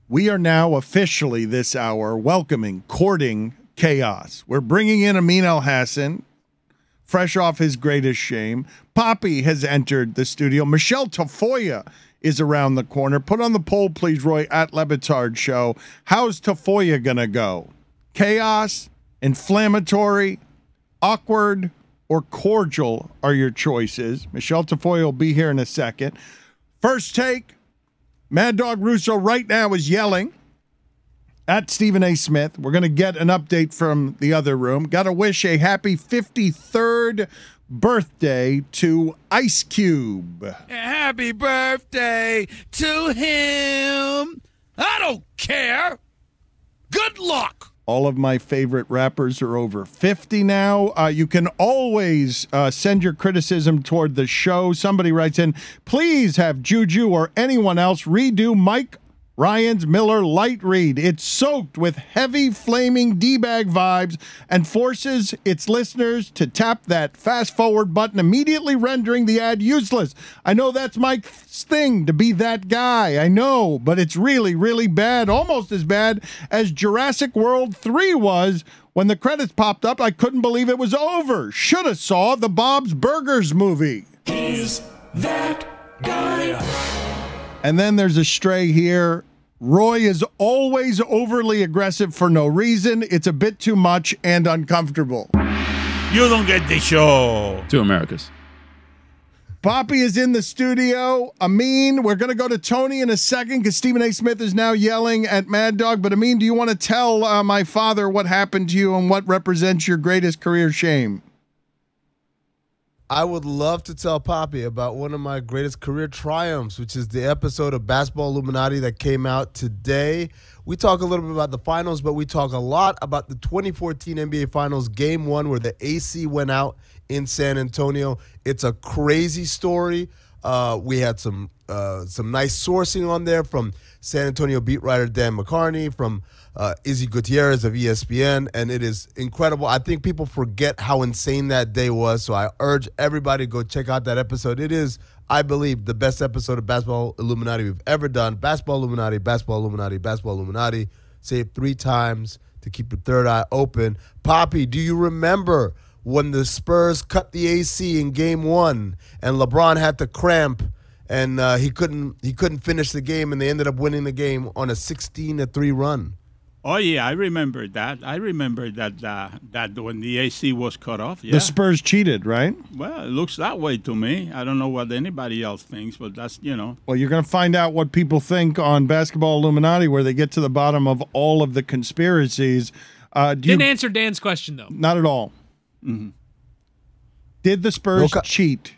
We are now officially this hour welcoming Courting Chaos. We're bringing in Amin Al-Hassan, fresh off his greatest shame. Poppy has entered the studio. Michele Tafoya is around the corner. Put on the poll, please, Roy, at LeBatard Show. How's Tafoya going to go? Chaos, inflammatory, awkward, or cordial are your choices. Michele Tafoya will be here in a second. First take. Mad Dog Russo right now is yelling at Stephen A. Smith. We're going to get an update from the other room. Got to wish a happy 53rd birthday to Ice Cube. Happy birthday to him. I don't care. Good luck. All of my favorite rappers are over 50 now. You can always send your criticism toward the show. Somebody writes in, please have Juju or anyone else redo Mike Ryan's Miller Light Read. It's soaked with heavy, flaming D-bag vibes and forces its listeners to tap that fast-forward button, immediately rendering the ad useless. I know that's Mike's thing, to be that guy. I know, but it's really, really bad. Almost as bad as Jurassic World 3 was. When the credits popped up, I couldn't believe it was over. Should have saw the Bob's Burgers movie. He's that guy. And then there's a stray here. Roy is always overly aggressive for no reason. It's a bit too much and uncomfortable. You don't get the show. Two Americas. Poppy is in the studio. Amin, we're going to go to Tony in a second because Stephen A. Smith is now yelling at Mad Dog. But Amin, do you want to tell my father what happened to you and what represents your greatest career shame? I would love to tell Poppy about one of my greatest career triumphs, which is the episode of Basketball Illuminati that came out today. We talk a little bit about the finals, but we talk a lot about the 2014 NBA Finals Game 1 where the AC went out in San Antonio. It's a crazy story. We had some nice sourcing on there from San Antonio beat writer Dan McCarney, from Izzy Gutierrez of ESPN, and it is incredible. I think people forget how insane that day was, so I urge everybody to go check out that episode. It is, I believe, the best episode of Basketball Illuminati we've ever done. Basketball Illuminati, Basketball Illuminati, Basketball Illuminati. Say it 3 times to keep your third eye open. Poppy, do you remember when the Spurs cut the AC in Game 1 and LeBron had to cramp and he couldn't finish the game, and they ended up winning the game on a 16-3 run? Oh, yeah, I remember that. I remember that when the AC was cut off. Yeah. The Spurs cheated, right? Well, it looks that way to me. I don't know what anybody else thinks, but that's, you know. Well, you're going to find out what people think on Basketball Illuminati, where they get to the bottom of all of the conspiracies. Didn't answer Dan's question, though. Not at all. Mm-hmm. Did the Spurs cheat?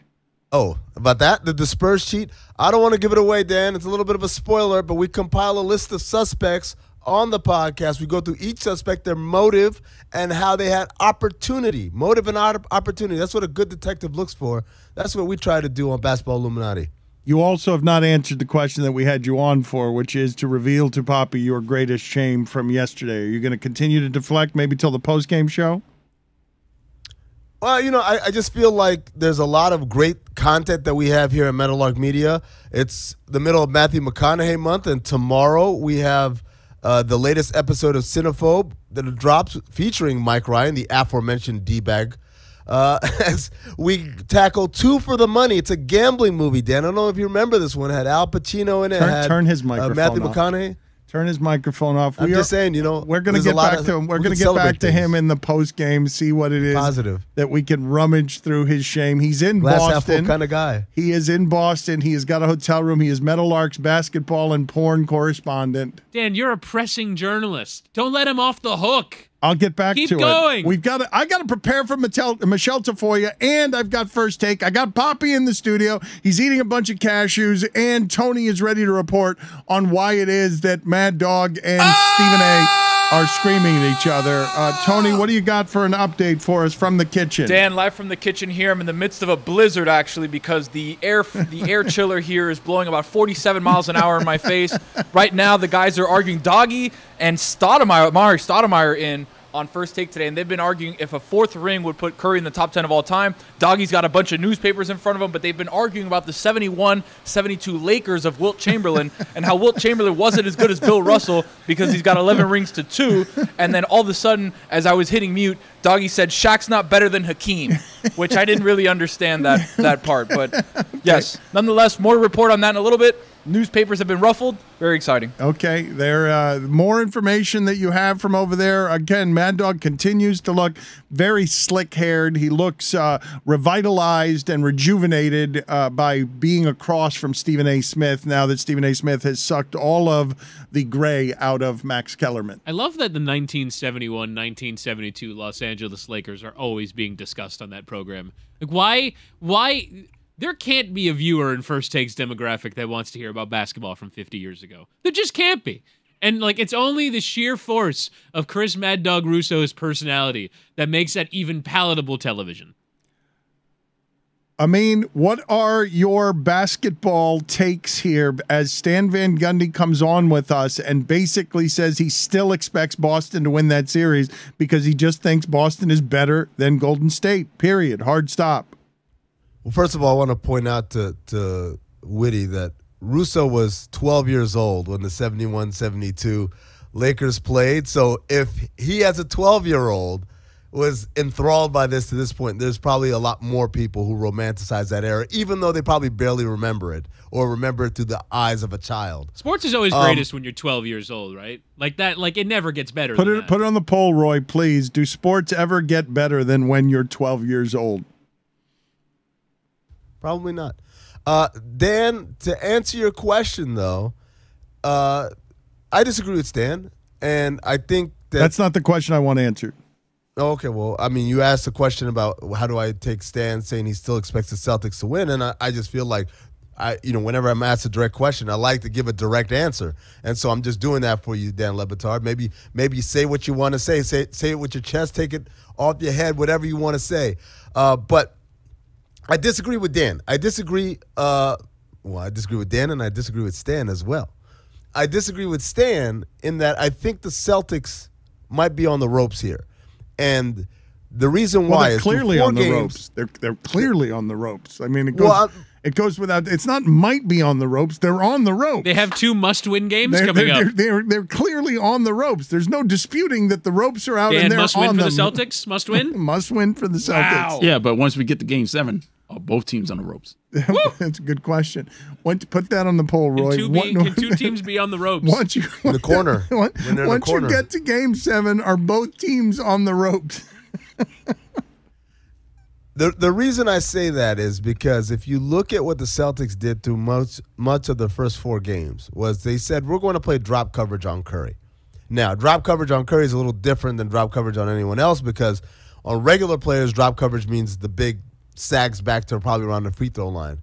Oh, about that? Did the Spurs cheat? I don't want to give it away, Dan. It's a little bit of a spoiler, but we compile a list of suspects on the podcast. We go through each suspect, their motive, and how they had opportunity. Motive and opportunity. That's what a good detective looks for. That's what we try to do on Basketball Illuminati. You also have not answered the question that we had you on for, which is to reveal to Poppy your greatest shame from yesterday. Are you going to continue to deflect maybe till the post-game show? Well, you know, I just feel like there's a lot of great content that we have here at Meadowlark Media. It's the middle of Matthew McConaughey month, and tomorrow we have the latest episode of Cinephobe that drops featuring Mike Ryan, the aforementioned D-bag. As we tackle Two for the Money. It's a gambling movie, Dan. I don't know if you remember this one. It had Al Pacino in it. Turn his microphone Matthew off. McConaughey. Turn his microphone off. I'm just saying, you know, we're going to get back to him. We're going to get back to him in the post game. See what it is positive that we can rummage through his shame. He's in Glass half Boston, full kind of guy. He is in Boston. He has got a hotel room. He is Meadowlark's basketball and porn correspondent. Dan, you're a pressing journalist. Don't let him off the hook. I'll get back to it. Keep going. I got to prepare for Michele Tafoya, and I've got first take. I got Poppy in the studio. He's eating a bunch of cashews, and Tony is ready to report on why it is that Mad Dog and Stephen A. are screaming at each other. Tony, what do you got for an update for us from the kitchen? Dan, live from the kitchen here. I'm in the midst of a blizzard, actually, because the air chiller here is blowing about 47 miles an hour in my face. Right now, the guys are arguing. Doggy and Mari Stoudemire in on First Take today, and they've been arguing if a fourth ring would put Curry in the top 10 of all time. Doggy's got a bunch of newspapers in front of him, but they've been arguing about the 71-72 Lakers of Wilt Chamberlain and how Wilt Chamberlain wasn't as good as Bill Russell because he's got 11 rings to 2. And then all of a sudden, as I was hitting mute, Doggy said Shaq's not better than Hakeem, which I didn't really understand that part. But yes, nonetheless, more to report on that in a little bit. Newspapers have been ruffled. Very exciting. Okay, there more information that you have from over there. Again, Mad Dog continues to look very slick-haired. He looks revitalized and rejuvenated by being across from Stephen A. Smith now that Stephen A. Smith has sucked all of the gray out of Max Kellerman. I love that the 1971-1972 Los Angeles Lakers are always being discussed on that program. Like, why? There can't be a viewer in First Take's demographic that wants to hear about basketball from 50 years ago. There just can't be. And, like, it's only the sheer force of Chris Mad Dog Russo's personality that makes that even palatable television. Amin, what are your basketball takes here as Stan Van Gundy comes on with us and basically says he still expects Boston to win that series because he just thinks Boston is better than Golden State, period. Hard stop. Well, first of all, I want to point out to Whitty that Russo was 12 years old when the 71-72 Lakers played. So if he, as a 12-year-old, was enthralled by this to this point, there's probably a lot more people who romanticize that era, even though they probably barely remember it or remember it through the eyes of a child. Sports is always greatest when you're 12 years old, right? Like that, like it never gets better. Put it on the poll, Roy, please. Do sports ever get better than when you're 12 years old? Probably not. Dan, to answer your question, though, I disagree with Stan, and I think that's not the question I want answered. Okay, well, I mean, you asked a question about how do I take Stan saying he still expects the Celtics to win, and I just feel like whenever I'm asked a direct question, I like to give a direct answer, and so I'm just doing that for you, Dan Le Batard. Maybe say what you want to say. Say it with your chest. Take it off your head. Whatever you want to say. But I disagree with Dan. I disagree with Dan, and I disagree with Stan as well. I disagree with Stan in that I think the Celtics might be on the ropes here. And the reason why they're is clearly on the ropes. They're clearly on the ropes. I mean, it goes without. It's not might be on the ropes. They're on the ropes. They have 2 must-win games coming up. They're clearly on the ropes. There's no disputing that the ropes are out and they're must win on for them. the Celtics. Must win. Must win for the Celtics. Wow. Yeah, but once we get to Game 7, both teams on the ropes. That's a good question. Put that on the poll, Roy. Can 2 teams be on the ropes? In the corner. Once you get to Game 7, are both teams on the ropes? The reason I say that is because if you look at what the Celtics did through much of the first 4 games was they said, we're going to play drop coverage on Curry. Now, drop coverage on Curry is a little different than drop coverage on anyone else because on regular players, drop coverage means the big sags back to probably around the free throw line.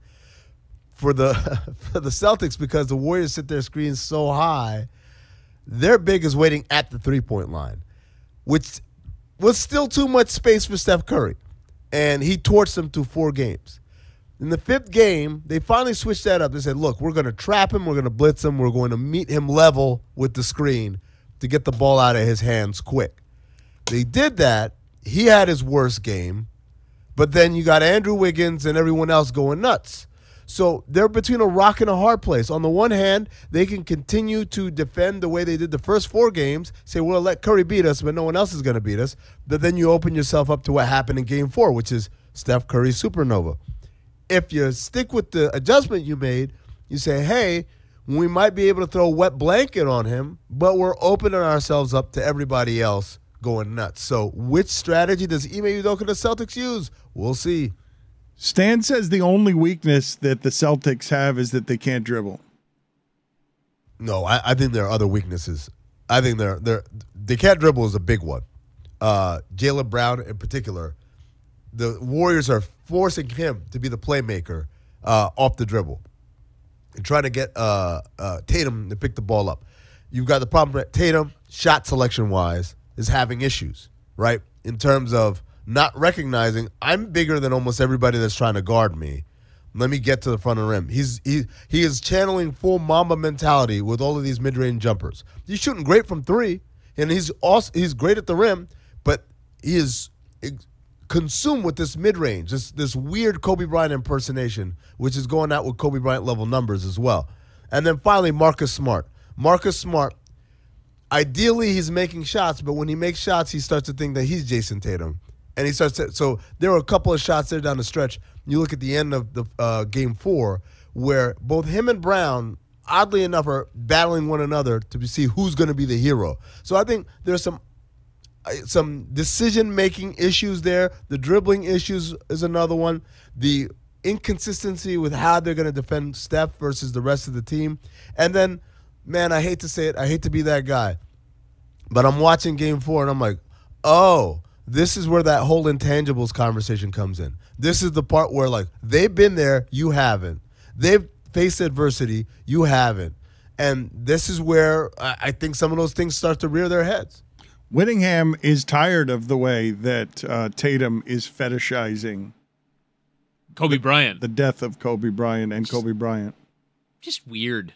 For the Celtics, because the Warriors sit their screens so high, their big is waiting at the three-point line, which was still too much space for Steph Curry. And he torched them through 4 games. In the 5th game, they finally switched that up. They said, look, we're going to trap him, we're going to blitz him, we're going to meet him level with the screen to get the ball out of his hands quick. They did that. He had his worst game. But then you got Andrew Wiggins and everyone else going nuts. So they're between a rock and a hard place. On the one hand, they can continue to defend the way they did the first 4 games, say, we'll let Curry beat us, but no one else is going to beat us. But then you open yourself up to what happened in Game 4, which is Steph Curry supernova. If you stick with the adjustment you made, you say, hey, we might be able to throw a wet blanket on him, but we're opening ourselves up to everybody else going nuts. So which strategy does Ime Udoka and the Celtics use? We'll see. Stan says the only weakness that the Celtics have is that they can't dribble. No, I think there are other weaknesses. I think they can't dribble is a big one. Jaylen Brown in particular, the Warriors are forcing him to be the playmaker off the dribble and trying to get Tatum to pick the ball up. You've got the problem that Tatum, shot selection-wise, is having issues, right, in terms of not recognizing I'm bigger than almost everybody that's trying to guard me. Let me get to the front of the rim. He is channeling full Mamba mentality with all of these mid-range jumpers. He's shooting great from 3. and he's great at the rim, but he is consumed with this mid-range, this weird Kobe Bryant impersonation, which is going out with Kobe Bryant level numbers as well. And then finally, Marcus Smart. Marcus Smart, ideally he's making shots, but when he makes shots, he starts to think that he's Jason Tatum. And he starts to, so there were a couple of shots there down the stretch. You look at the end of the game 4, where both him and Brown, oddly enough, are battling one another to see who's going to be the hero. So I think there's some decision-making issues there. The dribbling issues is another one. The inconsistency with how they're going to defend Steph versus the rest of the team. And then, man, I hate to say it. I hate to be that guy. But I'm watching game 4, and I'm like, oh, this is where that whole intangibles conversation comes in. This is the part where, like, they've been there, you haven't. They've faced adversity, you haven't. And this is where I think some of those things start to rear their heads. Whittingham is tired of the way that Tatum is fetishizing Kobe Bryant. The death of Kobe Bryant and Kobe Bryant. Just weird.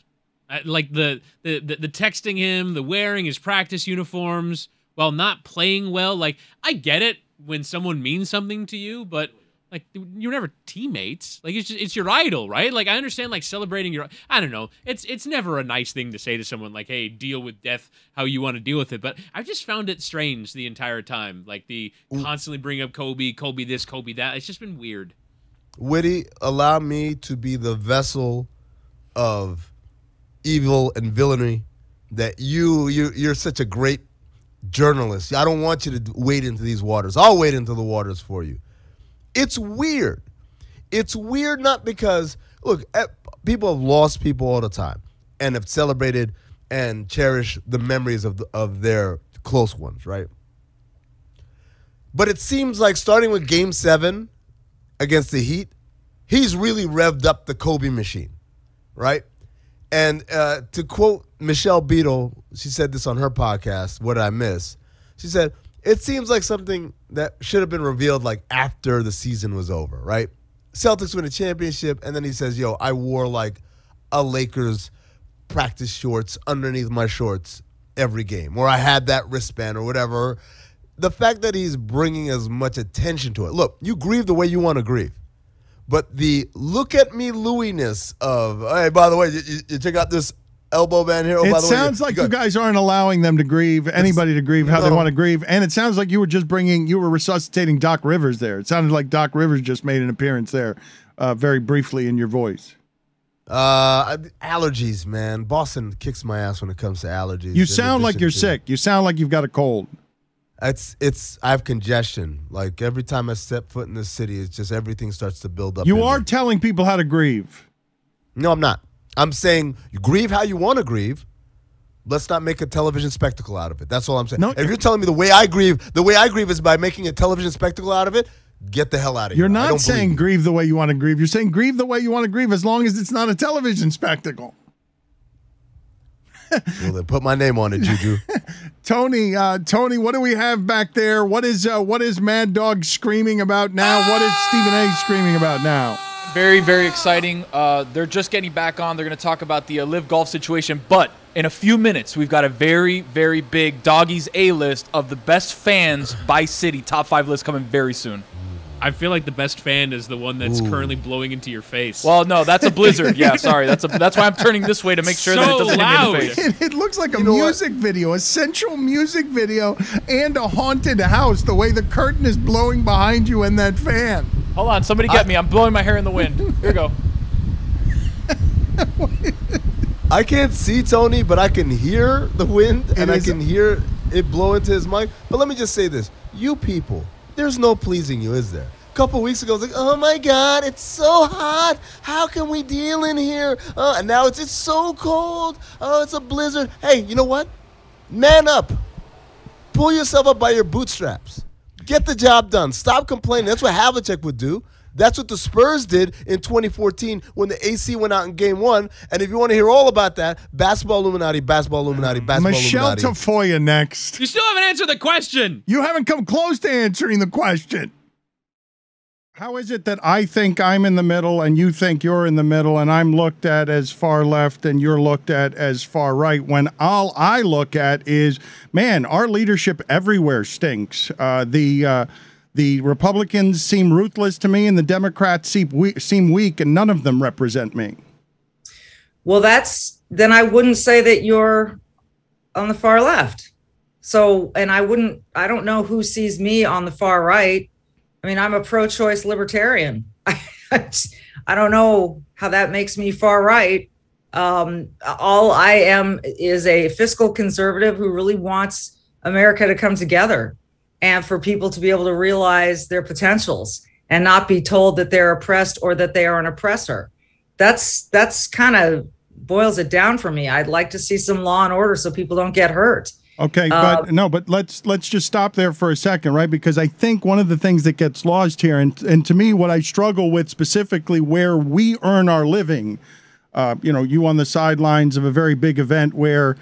Like the texting him, the wearing his practice uniforms while not playing well. Like, I get it when someone means something to you, but like, you're never teammates. Like, it's your idol, right? Like, I understand, like, celebrating your, I don't know. It's never a nice thing to say to someone, like, hey, deal with death how you want to deal with it. But I've just found it strange the entire time. Like, the constantly bring up Kobe this, Kobe that. It's just been weird. Whitty, allow me to be the vessel of evil and villainy that you're such a great journalist. I don't want you to wade into these waters. I'll wade into the waters for you. It's weird. It's weird not because, look, people have lost people all the time and have celebrated and cherished the memories of their close ones, right? But it seems like starting with Game 7 against the Heat, he's really revved up the Kobe machine, right? And to quote Michele Beadle, she said this on her podcast, What Did I Miss? She said, it seems like something that should have been revealed like after the season was over, right? Celtics win a championship, and then he says, yo, I wore like a Lakers practice shorts underneath my shorts every game, or I had that wristband or whatever. The fact that he's bringing as much attention to it. Look, you grieve the way you want to grieve. But the look at me Louis-ness of, hey, by the way, you check out this elbow band here. Oh, it by the way, sounds like you guys aren't allowing them to grieve, anybody to grieve how they want to grieve. And it sounds like you were resuscitating Doc Rivers there. It sounded like Doc Rivers just made an appearance there very briefly in your voice. Allergies, man. Boston kicks my ass when it comes to allergies. You sound like you're sick. You sound like you've got a cold. I have congestion. Like every time I step foot in this city, it's just everything starts to build up. You are telling people how to grieve. No, I'm not. I'm saying you grieve how you want to grieve. Let's not make a television spectacle out of it. That's all I'm saying. No, if you're telling me the way I grieve is by making a television spectacle out of it, get the hell out of here. You're not saying grieve the way you want to grieve. You're saying grieve the way you want to grieve as long as it's not a television spectacle. Well, then put my name on it, Juju. Tony, what do we have back there? What is Mad Dog screaming about now? What is Stephen A screaming about now? Very, very exciting. They're just getting back on. They're going to talk about the live golf situation. But in a few minutes, we've got a very, very big Doggies A-list of the best fans by city. Top 5 list coming very soon. I feel like the best fan is the one that's currently blowing into your face. Well, no, that's a blizzard. Yeah, sorry. That's why I'm turning this way to make sure that it doesn't hit me in the face. It looks like a music video, a sensual music video, and a haunted house, the way the curtain is blowing behind you and that fan. Hold on, somebody get me. I'm blowing my hair in the wind. Here we go. I can't see Tony, but I can hear the wind, and I can hear it blow into his mic. But let me just say this. You people, there's no pleasing you, is there? A couple weeks ago, it was like, oh my God, it's so hot. How can we deal in here? And now it's so cold. Oh, it's a blizzard. Hey, you know what? Man up. Pull yourself up by your bootstraps. Get the job done. Stop complaining. That's what Havlicek would do. That's what the Spurs did in 2014 when the AC went out in Game 1. And if you want to hear all about that, basketball Illuminati, basketball Illuminati, basketball Michele Illuminati. Tafoya next. You still haven't answered the question. You haven't come close to answering the question. How is it that I think I'm in the middle and you think you're in the middle and I'm looked at as far left and you're looked at as far right when all I look at is, man, our leadership everywhere stinks. The Republicans seem ruthless to me and the Democrats seem weak and none of them represent me. Well, then I wouldn't say that you're on the far left. So, and I don't know who sees me on the far right. I mean, I'm a pro-choice libertarian. I don't know how that makes me far right. All I am is a fiscal conservative who really wants America to come together and for people to be able to realize their potentials and not be told that they're oppressed or that they are an oppressor. That's kind of boils it down for me. I'd like to see some law and order so people don't get hurt. Okay, but let's just stop there for a second, right? Because I think one of the things that gets lost here, and to me, what I struggle with specifically, where we earn our living, you on the sidelines of a very big event where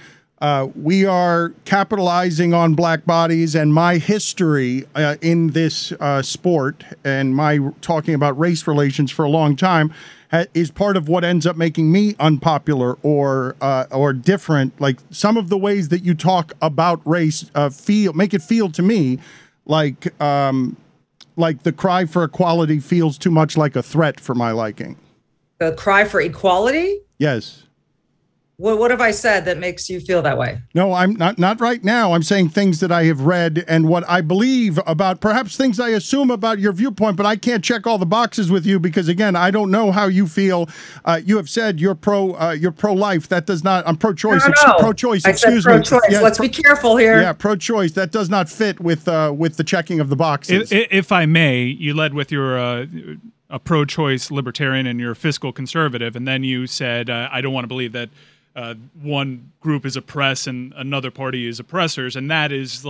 we are capitalizing on black bodies, and my history in this sport and my talking about race relations for a long time is part of what ends up making me unpopular or different. Like some of the ways that you talk about race make it feel to me like the cry for equality feels too much like a threat for my liking. The cry for equality? Yes. What have I said that makes you feel that way? No, I'm not right now. I'm saying things that I have read and what I believe about, perhaps things I assume about your viewpoint, but I can't check all the boxes with you because, again, I don't know how you feel. You have said you're pro-life. That does not. I'm pro-choice. No. Pro-choice. I said excuse pro-choice. me. Yes, Let's be careful here. Yeah, pro-choice. That does not fit with the checking of the boxes. If I may, you led with your a pro-choice libertarian and you're a fiscal conservative, and then you said, I don't want to believe that one group is oppressed and another party is oppressors, and that is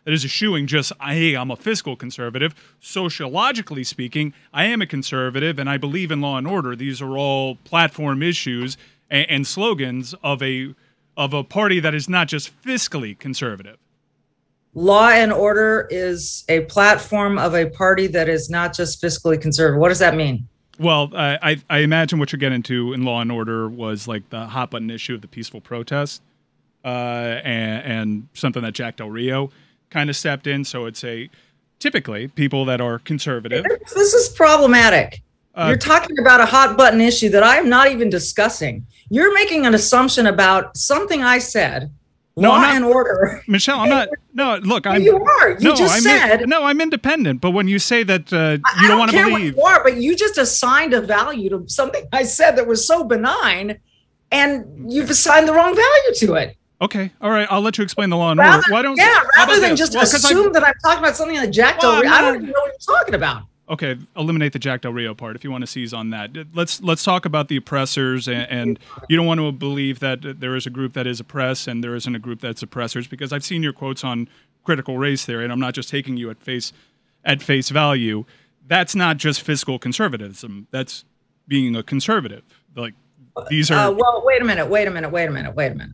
eschewing just, hey, I'm a fiscal conservative. Sociologically speaking, I am a conservative and I believe in law and order. These are all platform issues and slogans of a party that is not just fiscally conservative. Law and order is a platform of a party that is not just fiscally conservative. What does that mean? Well, I imagine what you're getting to in Law and Order was like the hot button issue of the peaceful protest and something that Jack Del Rio kind of stepped in. So it's typically people that are conservative. This is problematic. You're talking about a hot button issue that I am not even discussing. You're making an assumption about something I said. Law and order. Michele, I'm not. No, look, you are. You just said. No, I'm independent. But when you say that you don't want to believe. What you are, but you just assigned a value to something I said that was so benign, and you've assigned the wrong value to it. Okay, all right. I'll let you explain the law and order. Why don't? Yeah, rather than just assume that I'm talking about something like Jack Del Rio. I don't even know what you're talking about. Okay, eliminate the Jack Del Rio part if you want to seize on that. Let's talk about the oppressors, and you don't want to believe that there is a group that is oppressed and there isn't a group that's oppressors, because I've seen your quotes on critical race theory, and I'm not just taking you at face value. That's not just fiscal conservatism. That's being a conservative. Like these are. Well, wait a minute.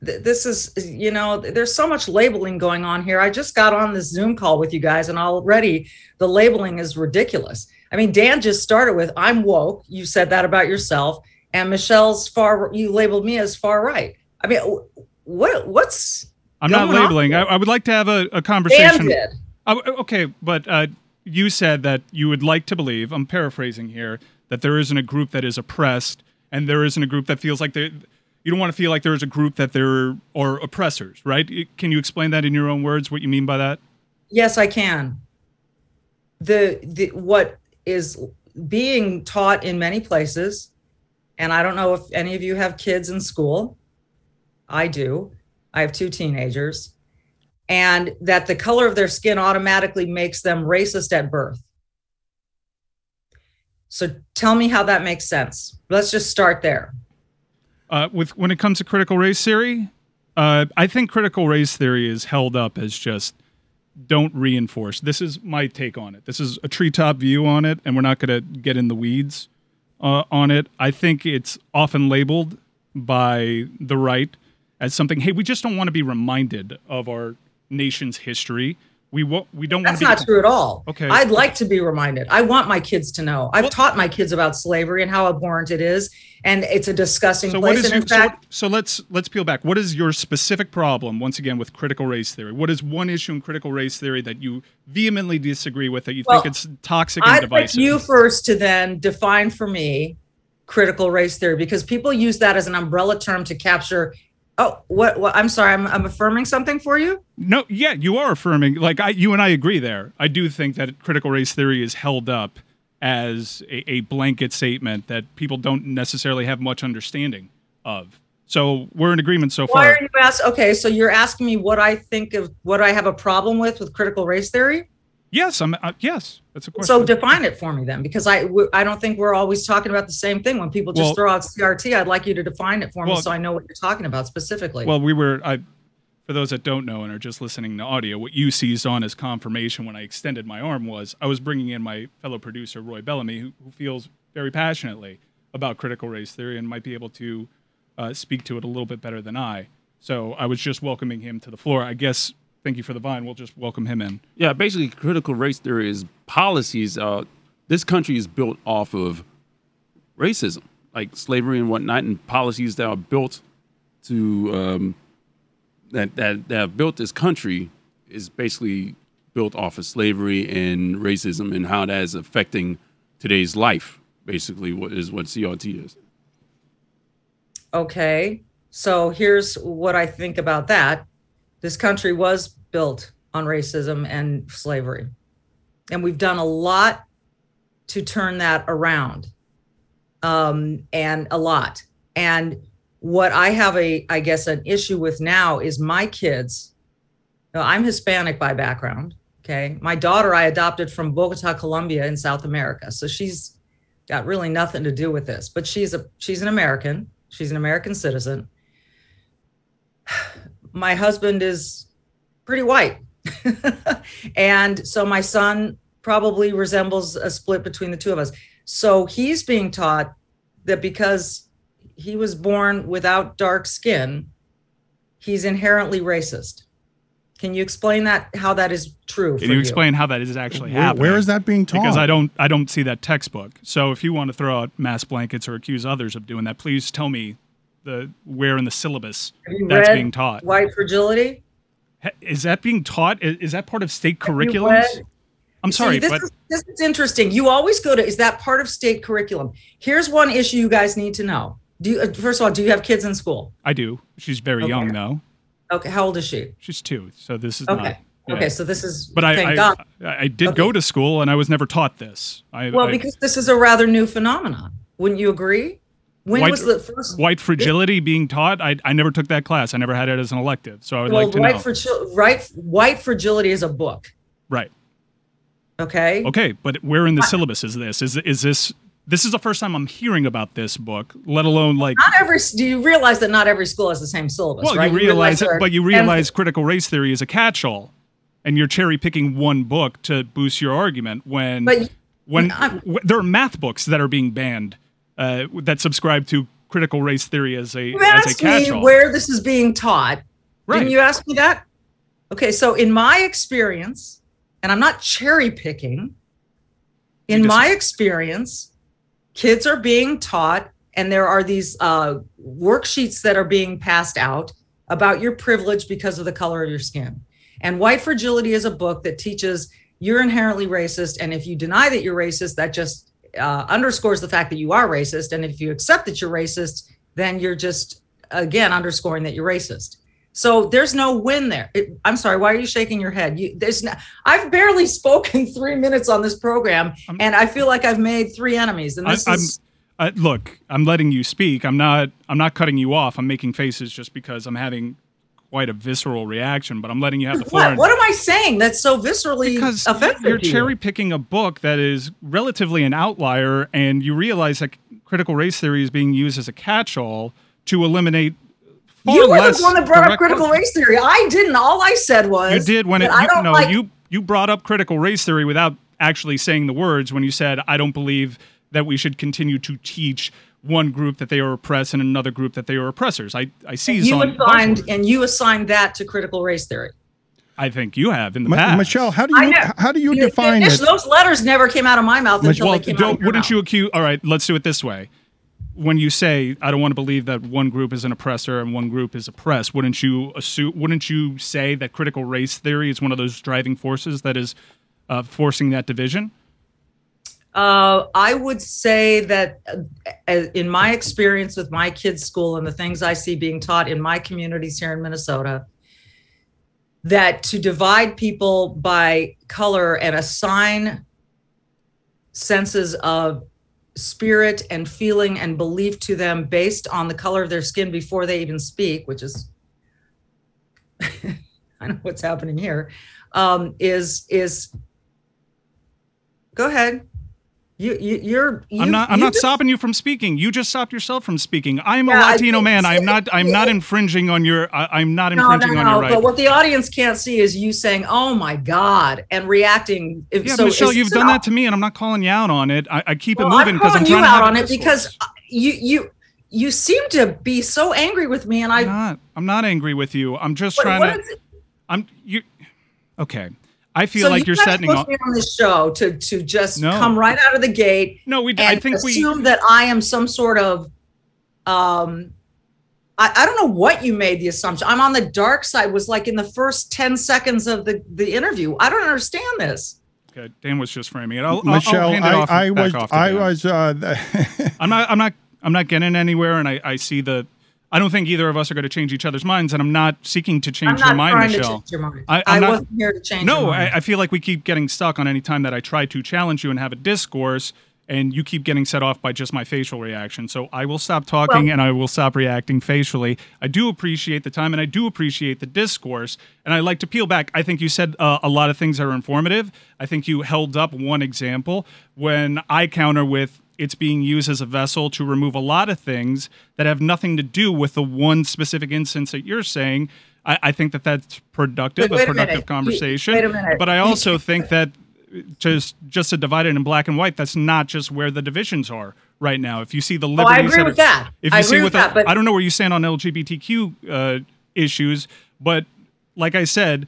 This is, there's so much labeling going on here. I just got on this Zoom call with you guys, and already the labeling is ridiculous. I mean, Dan just started with, I'm woke. You said that about yourself. And Michelle's you labeled me as far right. I mean, what's I'm not labeling. I would like to have a conversation. Dan did. Okay, but you said that you would like to believe, I'm paraphrasing here, that there isn't a group that is oppressed and there isn't a group that feels like you don't want to feel like there's a group that there are oppressors, right? Can you explain that in your own words, what you mean by that? Yes, I can. What is being taught in many places, and I don't know if any of you have kids in school. I do. I have 2 teenagers. And that the color of their skin automatically makes them racist at birth. So tell me how that makes sense. Let's just start there. When it comes to critical race theory, I think critical race theory is held up as just don't reinforce. This is my take on it. This is a treetop view on it, and we're not going to get in the weeds on it. I think it's often labeled by the right as something, hey, we just don't want to be reminded of our nation's history. We don't want to That's be. not true at all. Okay. I'd like to be reminded. I want my kids to know. I've taught my kids about slavery and how abhorrent it is, and it's a disgusting place. And in fact, so let's peel back. What is your specific problem once again with critical race theory? What is one issue in critical race theory that you vehemently disagree with, that you think it's toxic and divisive? I'd like you first to then define for me critical race theory, because people use that as an umbrella term to capture. Oh, what? I'm sorry. I'm affirming something for you. No, yeah, you are affirming. Like you and I agree there. I do think that critical race theory is held up as a blanket statement that people don't necessarily have much understanding of. So we're in agreement so far. Why are you asking? Okay, so you're asking me what I think of, what I have a problem with critical race theory. Yes, yes, that's a question. So define it for me then, because I don't think we're always talking about the same thing. When people just throw out CRT, I'd like you to define it for me so I know what you're talking about specifically. Well, for those that don't know and are just listening to audio, what you seized on as confirmation when I extended my arm was I was bringing in my fellow producer, Roy Bellamy, who feels very passionately about critical race theory and might be able to speak to it a little bit better than I. So I was just welcoming him to the floor. I guess, thank you for the vine. We'll just welcome him in. Yeah, basically, critical race theory is policies. This country is built off of racism, like slavery and whatnot, and policies that are built to that have built this country is basically built off of slavery and racism, and how that is affecting today's life. Basically, what CRT is. Okay, so here's what I think about that. This country was built on racism and slavery. And we've done a lot to turn that around, and a lot. And what I have I guess, an issue with now is my kids. Now, I'm Hispanic by background, okay? My daughter I adopted from Bogota, Colombia in South America. So she's got really nothing to do with this, but she's an American. She's an American citizen. My husband is pretty white. And so my son probably resembles a split between the two of us. So he's being taught that because he was born without dark skin, he's inherently racist. Can you explain that, how that is true? Can you explain how that is actually happening? Where is that being taught? Because I don't see that textbook. So if you want to throw out mass blankets or accuse others of doing that, please tell me where in the syllabis that's being taught. White fragility? Is that being taught? Is that part of state curriculums? I'm sorry, this is interesting. You always go to, is that part of state curriculum? Here's one issue you guys need to know. First of all, do you have kids in school? I do. She's very young, though. Okay, how old is she? She's 2, so this is okay. not. Yeah. Okay, so this is. But I did go to school, and I was never taught this. Because this is a rather new phenomenon. Wouldn't you agree? When was the first white fragility being taught? I never took that class. I never had it as an elective, so I would like to know. White fragility is a book. Right. Okay. Okay, but where in the syllabus is this? Is this? This is the first time I'm hearing about this book, let alone like. Do you realize that not every school has the same syllabus? Well, right? you realize it, but you realize critical race theory is a catch-all, and you're cherry picking one book to boost your argument when there are math books that are being banned that subscribe to critical race theory as a catch-all. Me where this is being taught. Right. Didn't you ask me that? Okay, so in my experience, and I'm not cherry picking. In my experience, kids are being taught, and there are these worksheets that are being passed out about your privilege because of the color of your skin. And White Fragility is a book that teaches you're inherently racist. And if you deny that you're racist, that just underscores the fact that you are racist. And if you accept that you're racist, then you're just, again, underscoring that you're racist. So there's no win there. I'm sorry, why are you shaking your head? I've barely spoken 3 minutes on this program, and I feel like I've made 3 enemies. And look, I'm letting you speak. I'm not cutting you off. I'm making faces just because I'm having quite a visceral reaction, but I'm letting you have the floor. What am I saying that's so viscerally offensive? You're cherry picking a book that is relatively an outlier, and you realize that critical race theory is being used as a catch-all to eliminate. You were the one that brought up critical race theory. I didn't. All I said was you did when you brought up critical race theory without actually saying the words when you said, I don't believe that we should continue to teach one group that they are oppressed and another group that they are oppressors. I seized on you assigned that to critical race theory. I think you have in the past. Michele, how do you You- define it? Those letters never came out of my mouth until they came out of your Wouldn't mouth. you accuse? All right, let's do it this way. When you say, I don't want to believe that one group is an oppressor and one group is oppressed, wouldn't you say that critical race theory is one of those driving forces that is forcing that division? I would say that in my experience with my kids' school and the things I see being taught in my communities here in Minnesota, that to divide people by color and assign senses of spirit and feeling and belief to them based on the color of their skin before they even speak, which is I know what's happening here, is go ahead. I'm not stopping you from speaking. You just stopped yourself from speaking. I'm a Latino man. I'm not infringing on your. I'm not infringing on your right. But what the audience can't see is you saying, "Oh my God," and reacting. Michele, you've done that to me, and I'm not calling you out on it. I keep it moving because I'm trying you to out have on it because you seem to be so angry with me, and I'm not angry with you. I'm just trying to. Okay. I feel like you're setting up on this show to just come right out of the gate. No, I think assume that I am some sort of I don't know what you made the assumption. I'm on the dark side was like in the first 10 seconds of the interview. I don't understand this. Okay, Dan was just framing it. Michele, I'll hand it off. I'm not getting anywhere, and I see the. I don't think either of us are going to change each other's minds, and I'm not seeking to change your mind, Michele. I'm not trying to change your mind. I wasn't here to change your mind. I feel like we keep getting stuck on any time that I try to challenge you and have a discourse, and you keep getting set off by just my facial reaction. So I will stop talking, and I will stop reacting facially. I do appreciate the time, and I do appreciate the discourse, and I like to peel back. I think you said a lot of things that are informative. I think you held up one example when I counter with it's being used as a vessel to remove a lot of things that have nothing to do with the one specific instance that you're saying. I think that that's productive, a productive conversation. Wait a minute. But I also think that just to divide it in black and white, that's not just where the divisions are right now. If you see the liberties, I agree with that. If you see but I don't know where you stand on LGBTQ issues, but like I said,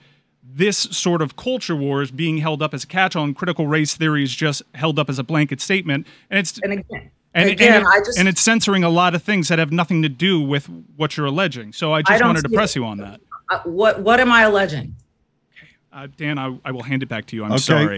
this sort of culture war is being held up as a catch-all, and critical race theory is just held up as a blanket statement, and it's censoring a lot of things that have nothing to do with what you're alleging. So I just wanted to press you on that. What am I alleging? Dan, I will hand it back to you. I'm sorry.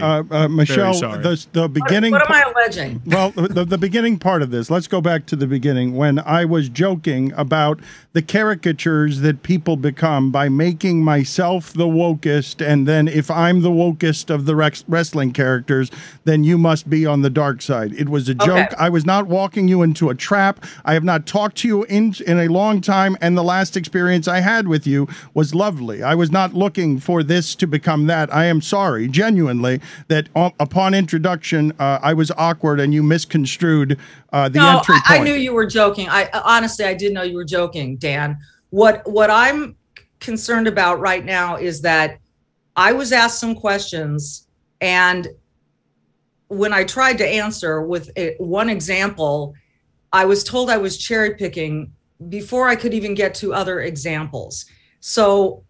Michele, sorry. the beginning. What am I alleging? Well, the beginning part of this. Let's go back to the beginning when I was joking about the caricatures that people become by making myself the wokest, and then if I'm the wokest of the wrestling characters, then you must be on the dark side. It was a joke. I was not walking you into a trap. I have not talked to you in a long time, and the last experience I had with you was lovely. I was not looking for this to become that. I am sorry, genuinely, that upon introduction, I was awkward and you misconstrued the entry point. I knew you were joking. Honestly, I did know you were joking, Dan. What I'm concerned about right now is that I was asked some questions, and when I tried to answer with one example, I was told I was cherry picking before I could even get to other examples. So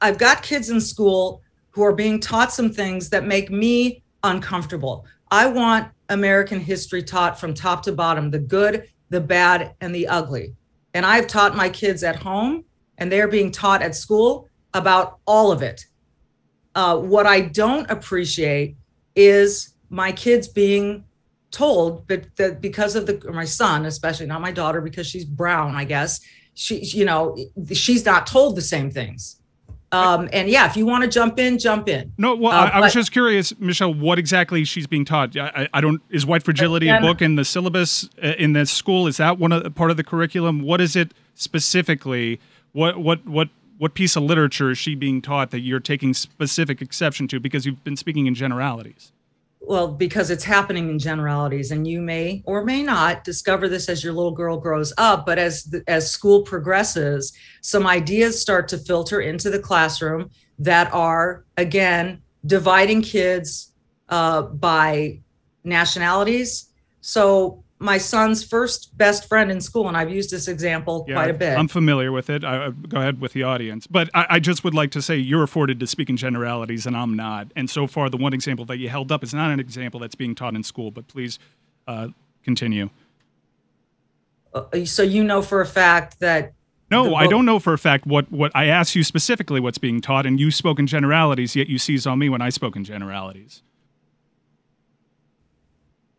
I've got kids in school who are being taught some things that make me uncomfortable. I want American history taught from top to bottom, the good, the bad, and the ugly. And I've taught my kids at home, and they're being taught at school about all of it. What I don't appreciate is my kids being told that because of my son, especially not my daughter, because she's brown, I guess, she's not told the same things. And yeah, if you want to jump in, jump in. No, well, I was just curious, Michele, what exactly she's being taught. I don't. Is white fragility a book in the syllabus in this school? Is that part of the curriculum? What is it specifically? What piece of literature is she being taught that you're taking specific exception to because you've been speaking in generalities? Well, because it's happening in generalities, and you may or may not discover this as your little girl grows up. But as school progresses, some ideas start to filter into the classroom that are, again, dividing kids by nationalities. So my son's first best friend in school, and I've used this example quite a bit. I'm familiar with it. Go ahead with the audience. But I just would like to say you're afforded to speak in generalities, and I'm not. And so far, the one example that you held up is not an example that's being taught in school. But please continue. So you know for a fact that... No, I don't know for a fact what I asked you specifically what's being taught, and you spoke in generalities, yet you seize on me when I spoke in generalities.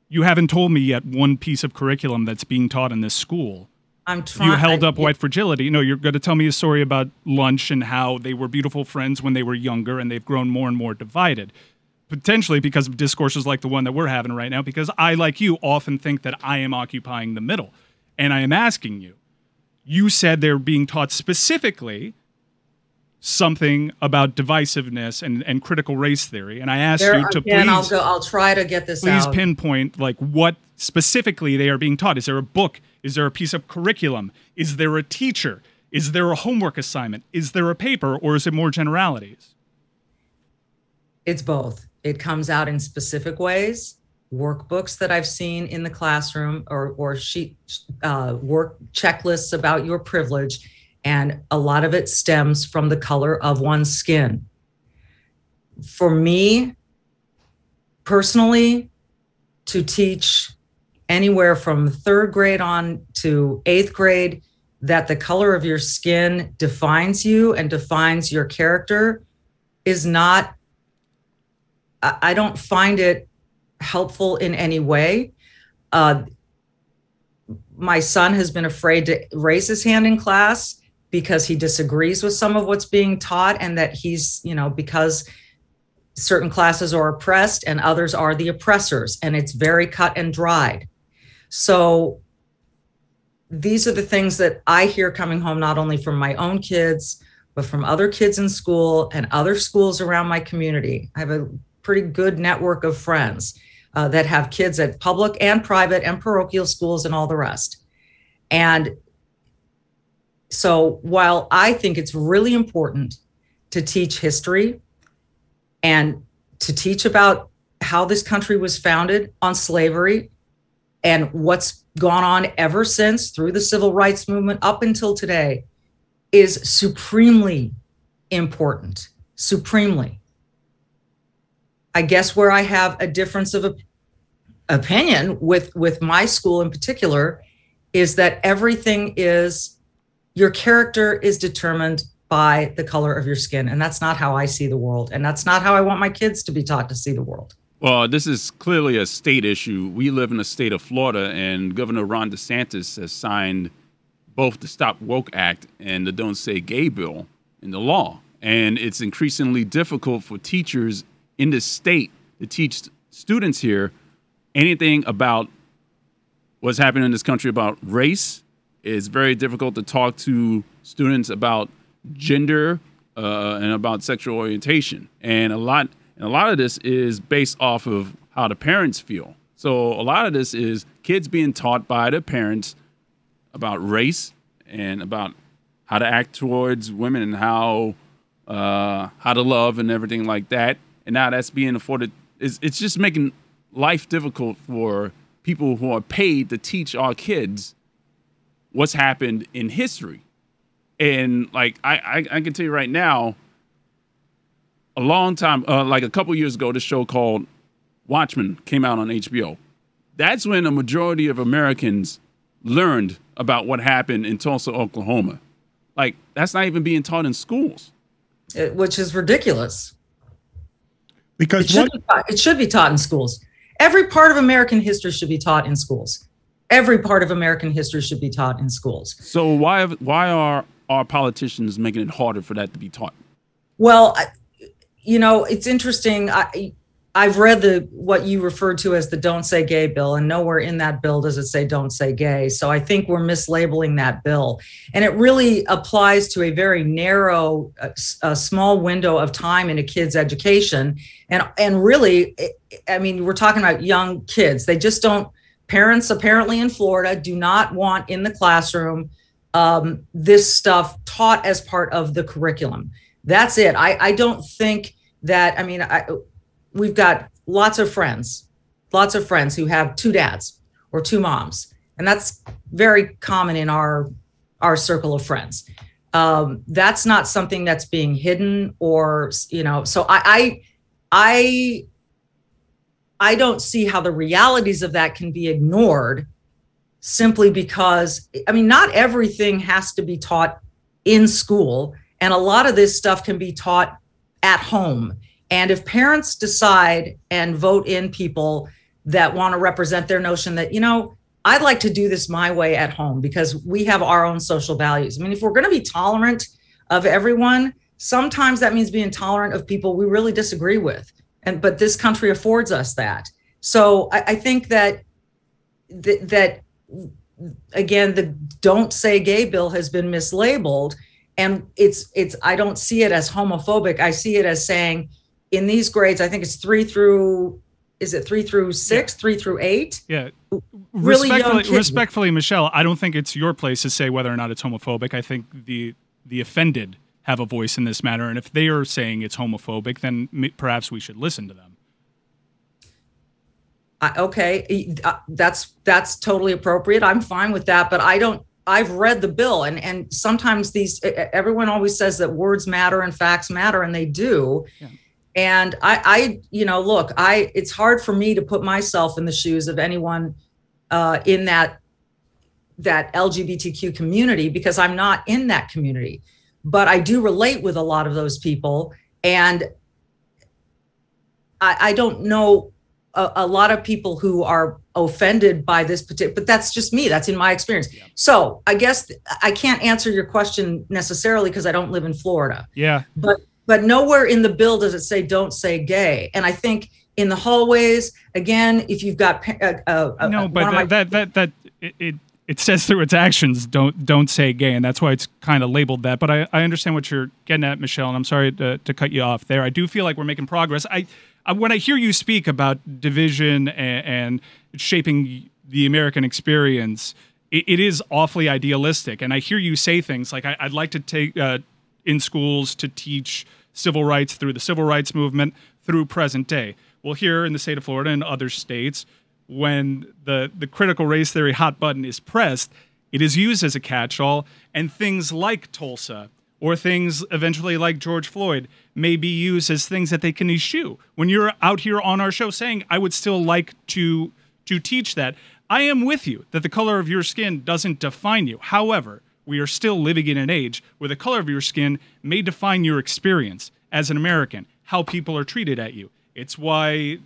You haven't told me yet one piece of curriculum that's being taught in this school. I'm trying. You held up white fragility. No, you're going to tell me a story about lunch and how they were beautiful friends when they were younger, and they've grown more and more divided. Potentially because of discourses like the one that we're having right now, because I, like you, often think that I am occupying the middle. And I am asking you, you said they're being taught specifically something about divisiveness and critical race theory, and I asked you to please... I'll try to get this out. Please pinpoint like what specifically they are being taught. Is there a book? Is there a piece of curriculum? Is there a teacher? Is there a homework assignment? Is there a paper, or is it more generalities? It's both. It comes out in specific ways. Workbooks that I've seen in the classroom, or sheet work checklists about your privilege. And a lot of it stems from the color of one's skin. For me, personally, to teach anywhere from 3rd grade on to 8th grade, that the color of your skin defines you and defines your character is not, I don't find it helpful in any way. My son has been afraid to raise his hand in class because he disagrees with some of what's being taught, and that he's, because certain classes are oppressed and others are the oppressors, and it's very cut and dried. So these are the things that I hear coming home, not only from my own kids, but from other kids in school and other schools around my community. I have a pretty good network of friends that have kids at public and private and parochial schools and all the rest. And so while I think it's really important to teach history and to teach about how this country was founded on slavery and what's gone on ever since through the civil rights movement up until today is supremely important, supremely. I guess where I have a difference of opinion with my school in particular is that everything is, your character is determined by the color of your skin. And that's not how I see the world. And that's not how I want my kids to be taught to see the world. Well, this is clearly a state issue. We live in the state of Florida, and Governor Ron DeSantis has signed both the Stop Woke Act and the Don't Say Gay bill into law. And it's increasingly difficult for teachers in this state to teach students here anything about what's happening in this country about race. It's very difficult to talk to students about gender and about sexual orientation. And a lot of this is based off of how the parents feel. So a lot of this is kids being taught by their parents about race and about how to act towards women and how to love and everything like that. And now that's being afforded. It's just making life difficult for people who are paid to teach our kids what's happened in history. And like I can tell you right now, a long time, like a couple years ago, this show called Watchmen came out on HBO. That's when a majority of Americans learned about what happened in Tulsa, Oklahoma. Like, that's not even being taught in schools. Which is ridiculous. Because it should be taught in schools. Every part of American history should be taught in schools. Every part of American history should be taught in schools. So why are our politicians making it harder for that to be taught? Well, it's interesting. I've read what you referred to as the Don't Say Gay bill, and nowhere in that bill does it say don't say gay. So I think we're mislabeling that bill. And it really applies to a very narrow, small window of time in a kid's education. And really, we're talking about young kids. They just don't, parents apparently in Florida do not want in the classroom this stuff taught as part of the curriculum. That's it. I don't think that, we've got lots of friends who have two dads or two moms. And that's very common in our circle of friends. That's not something that's being hidden or, so I don't see how the realities of that can be ignored simply because, not everything has to be taught in school. And a lot of this stuff can be taught at home. And if parents decide and vote in people that want to represent their notion that, I'd like to do this my way at home because we have our own social values. If we're going to be tolerant of everyone, sometimes that means being tolerant of people we really disagree with. But this country affords us that. So I think that again, the Don't Say Gay bill has been mislabeled. And I don't see it as homophobic. I see it as saying in these grades, I think it's 3 through 6, Yeah. 3 through 8? Yeah. Really young kids. Respectfully, Michele, I don't think it's your place to say whether or not it's homophobic. I think the offended have a voice in this matter. And if they are saying it's homophobic, then perhaps we should listen to them. Okay, that's totally appropriate. I'm fine with that, but I've read the bill and sometimes everyone always says that words matter and facts matter, and they do. Yeah. And it's hard for me to put myself in the shoes of anyone in that LGBTQ community because I'm not in that community, but I do relate with a lot of those people. And I don't know a lot of people who are offended by this particular, but that's just me. That's in my experience. Yeah. So I guess I can't answer your question necessarily because I don't live in Florida. Yeah. But nowhere in the bill does it say don't say gay. And I think in the hallways, again, if you've got it says through its actions don't say gay, and that's why it's kind of labeled that. But I understand what you're getting at, Michele, and I'm sorry to cut you off there. I do feel like we're making progress. When I hear you speak about division and shaping the American experience, it is awfully idealistic. And I hear you say things like, I'd like to take in schools to teach civil rights through the civil rights movement through present day. Well, here in the state of Florida and other states, when the critical race theory hot button is pressed, it is used as a catch-all, and things like Tulsa or things eventually like George Floyd may be used as things that they can eschew. When you're out here on our show saying, I would still like to teach that, I am with you that the color of your skin doesn't define you. However, we are still living in an age where the color of your skin may define your experience as an American, how people are treated at you. It's why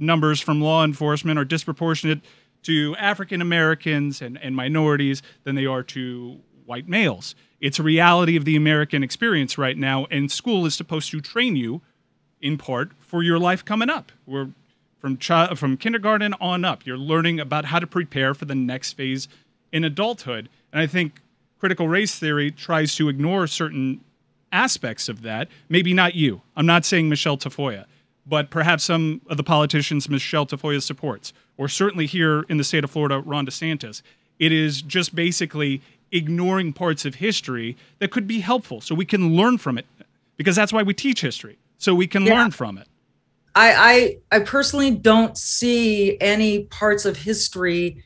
numbers from law enforcement are disproportionate to African Americans and minorities than they are to white males. It's a reality of the American experience right now, and school is supposed to train you, in part, for your life coming up. We're from kindergarten on up. You're learning about how to prepare for the next phase in adulthood. And I think critical race theory tries to ignore certain aspects of that. Maybe not you. I'm not saying Michele Tafoya, but perhaps some of the politicians Michele Tafoya supports, or certainly here in the state of Florida, Ron DeSantis. It is just basically ignoring parts of history that could be helpful so we can learn from it, because that's why we teach history, so we can learn from it. I personally don't see any parts of history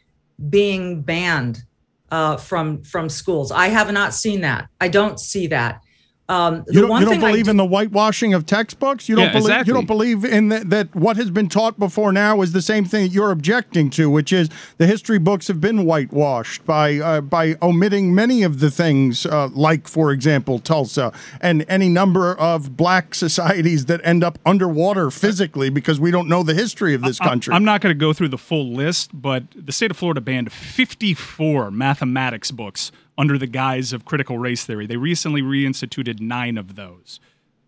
being banned from schools. I have not seen that. I don't see that. You don't believe in the whitewashing of textbooks? You don't believe in that what has been taught before now is the same thing that you're objecting to, which is the history books have been whitewashed by omitting many of the things, like, for example, Tulsa and any number of black societies that end up underwater physically because we don't know the history of this country. I'm not going to go through the full list, but the state of Florida banned 54 mathematics books under the guise of critical race theory. They recently reinstituted 9 of those.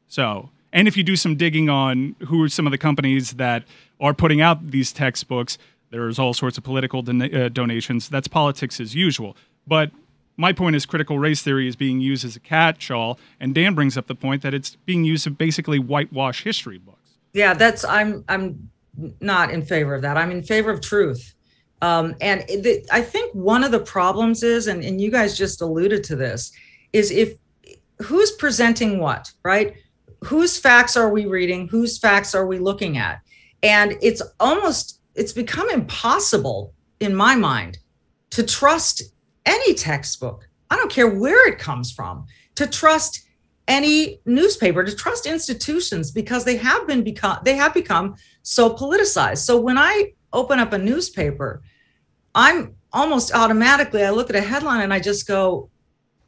So, and if you do some digging on who are some of the companies that are putting out these textbooks, there's all sorts of political donations. That's politics as usual. But my point is critical race theory is being used as a catch-all, and Dan brings up the point that it's being used to basically whitewash history books. Yeah, I'm not in favor of that. I'm in favor of truth. I think one of the problems is, and you guys just alluded to this, is who's presenting what, right? Whose facts are we reading? Whose facts are we looking at? And it's become impossible in my mind, to trust any textbook. I don't care where it comes from, to trust any newspaper, to trust institutions, because they have become so politicized. So when I open up a newspaper, I'm almost automatically, I look at a headline and I just go,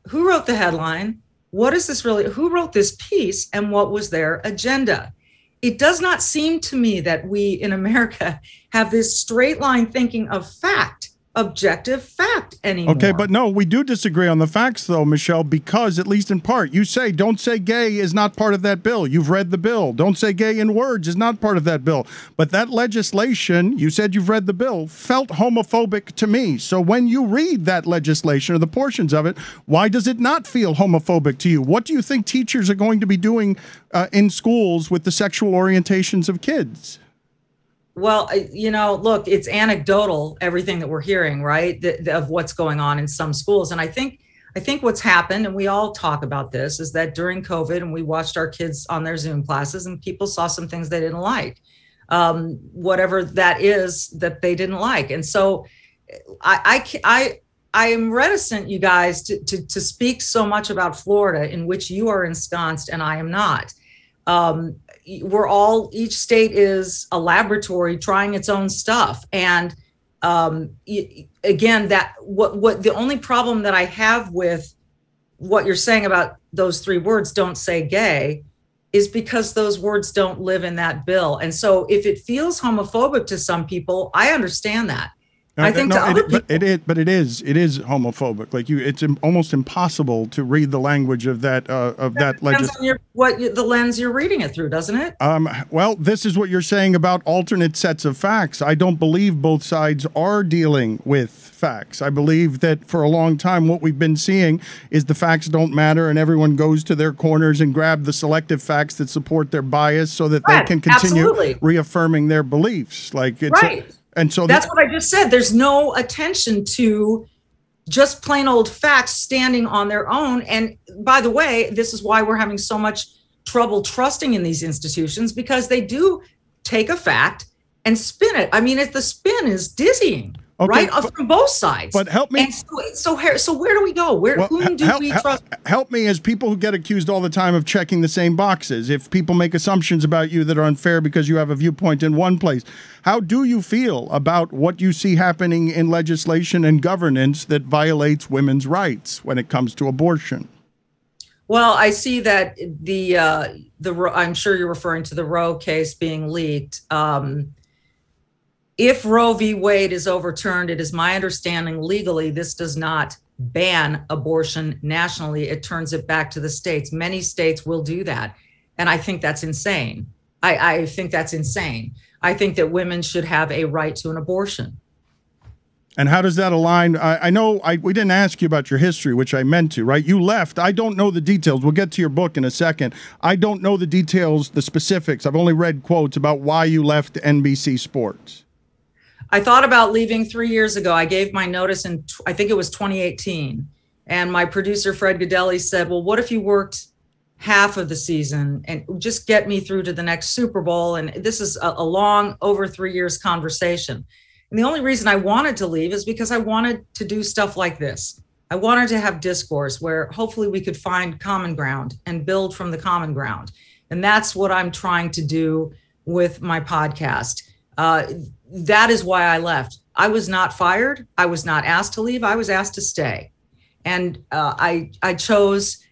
who wrote the headline? What is this really? Who wrote this piece and what was their agenda? It does not seem to me that we in America have this straight line thinking of fact, objective fact anymore. Okay, but no, we do disagree on the facts, though, Michele, because at least in part, you say don't say gay is not part of that bill. You've read the bill. Don't say gay in words is not part of that bill. But that legislation, you said you've read the bill, felt homophobic to me. So when you read that legislation or the portions of it, why does it not feel homophobic to you? What do you think teachers are going to be doing in schools with the sexual orientations of kids? Well, look, it's anecdotal, everything that we're hearing, right, of what's going on in some schools. And I think what's happened, and we all talk about this, is that during COVID, and we watched our kids on their Zoom classes, and people saw some things they didn't like, whatever that is that they didn't like. And so I am reticent, you guys, to speak so much about Florida, in which you are ensconced and I am not. Each state is a laboratory trying its own stuff. And again, what the only problem that I have with what you're saying about those three words, don't say gay, is because those words don't live in that bill. And so if it feels homophobic to some people, I understand that. I think it is homophobic. Like it's almost impossible to read the language of that legislation. The lens you're reading it through, doesn't it? Well, this is what you're saying about alternate sets of facts. I don't believe both sides are dealing with facts. I believe that for a long time, what we've been seeing is the facts don't matter, and everyone goes to their corners and grab the selective facts that support their bias, so that they can continue reaffirming their beliefs. Like it's right. And so that's what I just said. There's no attention to just plain old facts standing on their own. And by the way, this is why we're having so much trouble trusting in these institutions, because they do take a fact and spin it. I mean, the spin is dizzying, right? From both sides. But help me. And so where do we go? Whom do we trust? Help me, as people who get accused all the time of checking the same boxes. If people make assumptions about you that are unfair because you have a viewpoint in one place, how do you feel about what you see happening in legislation and governance that violates women's rights when it comes to abortion? Well, I see that I'm sure you're referring to the Roe case being leaked. If Roe v. Wade is overturned, it is my understanding legally this does not ban abortion nationally. It turns it back to the states. Many states will do that. And I think that's insane. I think that's insane. I think that women should have a right to an abortion. And how does that align? I know we didn't ask you about your history, which I meant to, right? You left. I don't know the details. We'll get to your book in a second. I don't know the details, the specifics. I've only read quotes about why you left NBC Sports. I thought about leaving 3 years ago. I gave my notice in, I think it was 2018. And my producer, Fred Godelli, said, well, what if you worked half of the season and just get me through to the next Super Bowl? And this is a long, over 3 years conversation. And the only reason I wanted to leave is because I wanted to do stuff like this. I wanted to have discourse where hopefully we could find common ground and build from the common ground. And that's what I'm trying to do with my podcast. That is why I left. I was not fired. I was not asked to leave. I was asked to stay. And I chose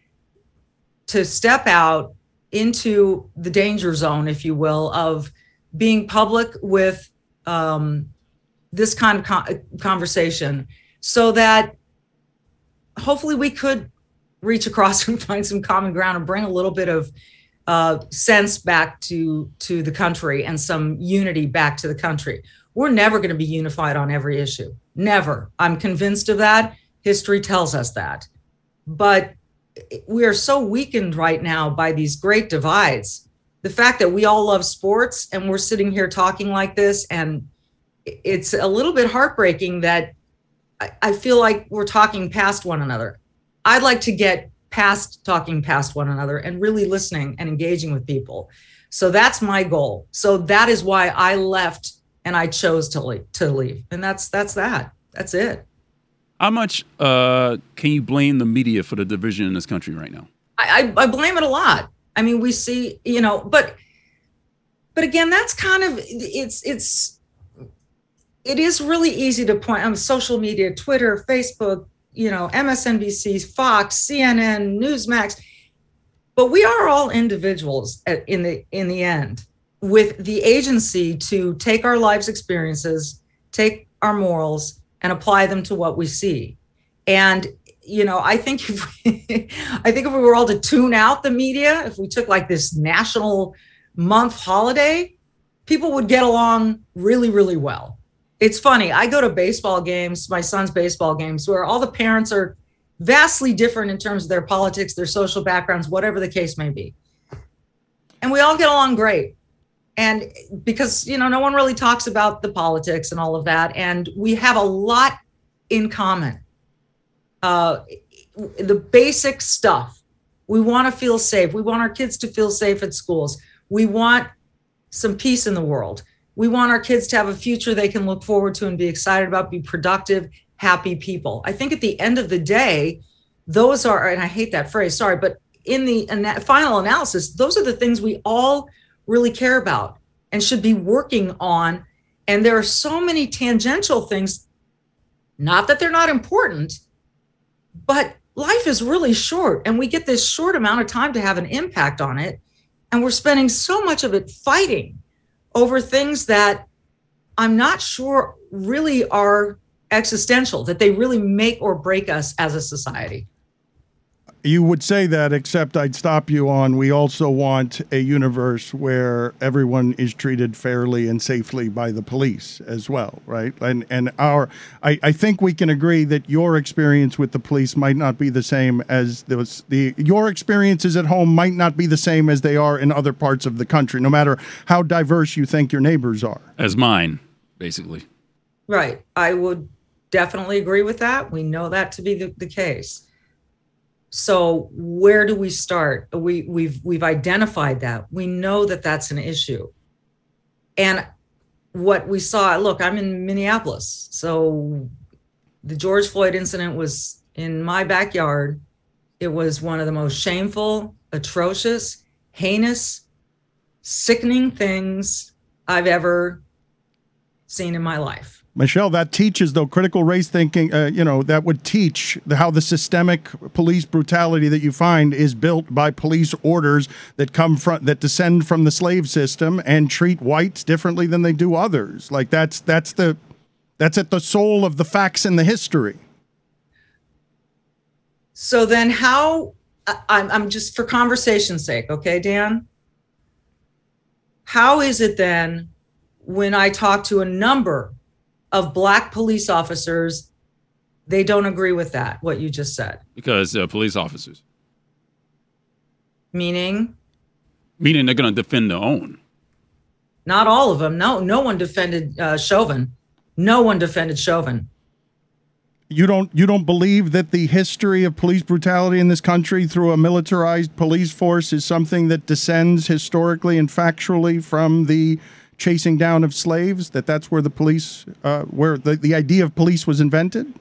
to step out into the danger zone, if you will, of being public with this kind of conversation, so that hopefully we could reach across and find some common ground and bring a little bit of sense back to the country and some unity back to the country. We're never going to be unified on every issue. Never. I'm convinced of that. History tells us that. But we are so weakened right now by these great divides. The fact that we all love sports and we're sitting here talking like this, and it's a little bit heartbreaking that I feel like we're talking past one another. I'd like to get past talking past one another and really listening and engaging with people. So that's my goal. So that is why I left and I chose to leave. And that's that. That's it. How much can you blame the media for the division in this country right now? I blame it a lot. I mean, we see, but again, that's kind of, it is really easy to point on social media, Twitter, Facebook, MSNBC, Fox, CNN, Newsmax, but we are all individuals in the end, with the agency to take our life's experiences, take our morals, and apply them to what we see. And I think if we were all to tune out the media, if we took like this national month holiday, people would get along really, really well. It's funny. I go to baseball games, my son's baseball games, where all the parents are vastly different in terms of their politics, their social backgrounds, whatever the case may be. And we all get along great. And because, no one really talks about the politics and all of that. And we have a lot in common. The basic stuff. We want to feel safe. We want our kids to feel safe at schools. We want some peace in the world. We want our kids to have a future they can look forward to and be excited about, be productive, happy people. I think at the end of the day, those are, and I hate that phrase, sorry, but in the final analysis, those are the things we all really care about and should be working on. And there are so many tangential things, not that they're not important, but life is really short and we get this short amount of time to have an impact on it. And we're spending so much of it fighting over things that I'm not sure really are existential, that they really make or break us as a society. You would say that, except I'd stop you on, we also want a universe where everyone is treated fairly and safely by the police as well, right? And I think we can agree that your experience with the police might not be the same as your experiences at home might not be the same as they are in other parts of the country, no matter how diverse you think your neighbors are. As mine, basically. Right. I would definitely agree with that. We know that to be the case. So where do we start? We've identified that. We know that that's an issue. And what we saw, look, I'm in Minneapolis. So the George Floyd incident was in my backyard. It was one of the most shameful, atrocious, heinous, sickening things I've ever seen in my life. Michele, that teaches, though, critical race thinking, that would teach how the systemic police brutality that you find is built by police orders that descend from the slave system and treat whites differently than they do others. Like that's at the soul of the facts and the history. So then I'm just for conversation's sake, okay, Dan? How is it then when I talk to a number of Black police officers, they don't agree with that, what you just said? Because they're police officers. Meaning? Meaning they're going to defend their own. Not all of them. No one defended Chauvin. No one defended Chauvin. You don't believe that the history of police brutality in this country through a militarized police force is something that descends historically and factually from the chasing down of slaves, that's where the police, where the idea of police was invented?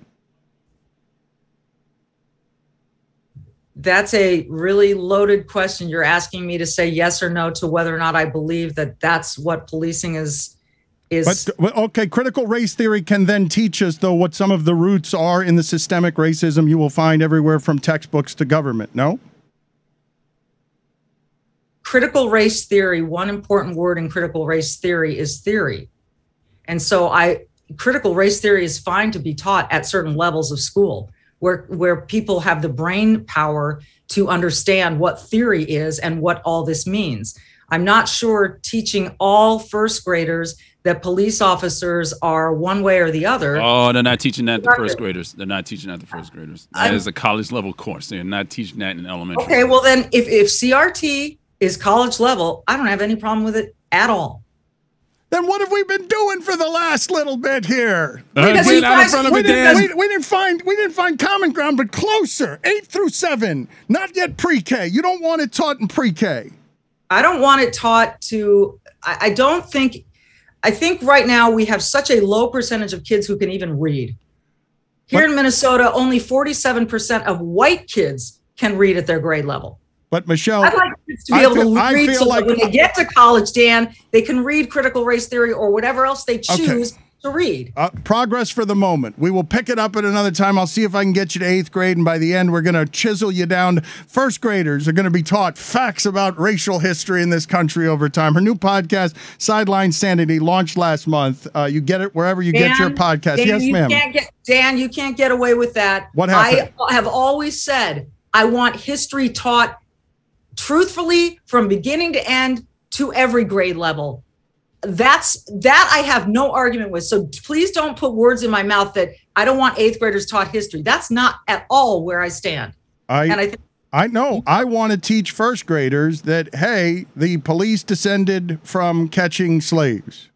That's a really loaded question. You're asking me to say yes or no to whether or not I believe that that's what policing is. But okay, critical race theory can then teach us, though, what some of the roots are in the systemic racism you will find everywhere from textbooks to government, no? Critical race theory, one important word in critical race theory is theory. And so critical race theory is fine to be taught at certain levels of school where people have the brain power to understand what theory is and what all this means. I'm not sure teaching all first graders that police officers are one way or the other. Oh, they're not teaching that to first graders. They're not teaching that to first graders. That is a college level course. They're not teaching that in elementary. Okay, well then if CRT is college level, I don't have any problem with it at all. Then what have we been doing for the last little bit here? We didn't find common ground, but closer. 8 through 7, not yet pre-K. You don't want it taught in pre-K. I don't want it taught to. I don't think. I think right now we have such a low percentage of kids who can even read. Here in Minnesota, only 47% of white kids can read at their grade level. But Michele, I'd like kids to be able to read so that when they get to college, Dan, they can read critical race theory or whatever else they choose to read. Progress for the moment. We will pick it up at another time. I'll see if I can get you to 8th grade, and by the end, we're going to chisel you down. First graders are going to be taught facts about racial history in this country over time. Her new podcast, Sideline Sanity, launched last month. You get it wherever you get your podcast. Yes, ma'am. Dan, you can't get away with that. What happened? I have always said I want history taught truthfully from beginning to end to every grade level. That I have no argument with. So please don't put words in my mouth that I don't want 8th graders taught history. That's not at all where I stand. I know. I want to teach first graders that, hey, the police descended from catching slaves.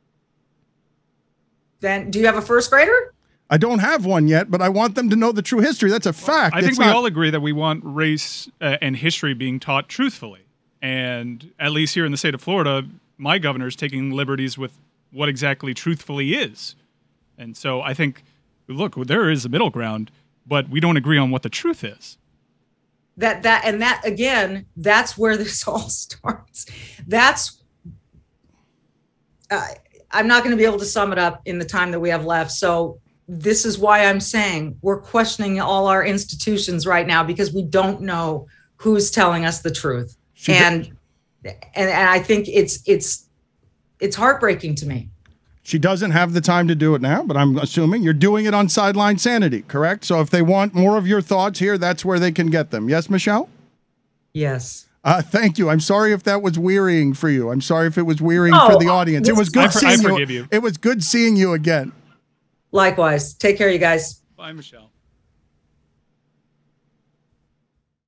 Then do you have a first grader? I don't have one yet, but I want them to know the true history. That's a fact. I think we all agree that we want race and history being taught truthfully. And at least here in the state of Florida, my governor is taking liberties with what exactly truthfully is. And so I think, look, there is a middle ground, but we don't agree on what the truth is. Again, that's where this all starts. I'm not going to be able to sum it up in the time that we have left. So this is why I'm saying we're questioning all our institutions right now, because we don't know who's telling us the truth. And I think it's heartbreaking to me. She doesn't have the time to do it now, but I'm assuming you're doing it on Sideline Sanity, correct? So if they want more of your thoughts here, that's where they can get them. Yes, Michele? Yes. Thank you. I'm sorry if that was wearying for you. I'm sorry if it was wearying for the audience. It was good seeing you. It was good seeing you again. Likewise. Take care, you guys. Bye, Michele.